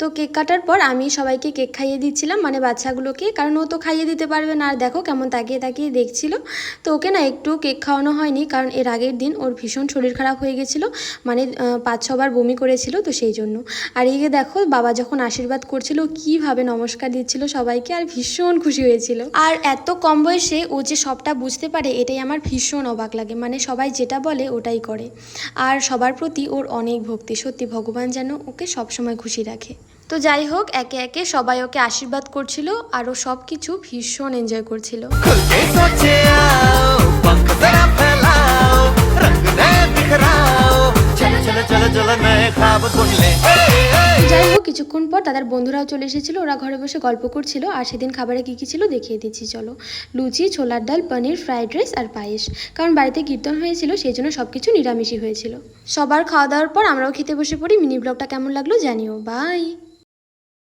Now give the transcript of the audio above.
তো কেক কাটার পর আমি সবাইকে কেক খাইয়ে দিচ্ছিলাম, মানে বাচ্চাগুলোকে, কারণ ও তো খাইয়ে দিতে পারবে না। আর দেখো কেমন তাকিয়ে তাকিয়ে দেখছিল। তো ওকে না একটু কেক খাওয়ানো হয়নি, কারণ এর আগের দিন ওর ভীষণ শরীর খারাপ হয়ে গেছিলো, মানে 5-6 বার বমি করেছিল, তো সেই জন্য। আর এই দেখো বাবা যখন আশীর্বাদ করছিল কীভাবে নমস্কার দিচ্ছিল সবাইকে, আর ভীষণ খুশি হয়েছিল। আর এত কম বয়সে ও যে সবটা বুঝতে পারে, এটাই আমার ভীষণ অবাক লাগে। মানে সবাই যেটা বলে ওটাই করে, আর সবার প্রতি ওর অনেক ভক্তি। সত্যি ভগবান যেন ওকে সবসময় খুশি রাখে। তো যাই হোক, একে একে সবাই ওকে আশীর্বাদ করছিল, আর ও সব কিছু ভীষণ এনজয় করছিল। যাই হোক, কিছুক্ষণ পর তাদের বন্ধুরাও চলে এসেছিল। ওরা ঘরে বসে গল্প করছিল। আর সেদিন খাবারে কী কী ছিল দেখিয়ে দিচ্ছি চলো। লুচি, ছোলার ডাল, পনির, ফ্রাইড রাইস আর পায়েস। কারণ বাড়িতে কীর্তন হয়েছিল, সেই জন্য সব কিছু নিরামিষই হয়েছিল। সবার খাওয়া দাওয়ার পর আমরাও খেতে বসে পড়ি। মিনি ব্লগটা কেমন লাগলো জানিও। বাই।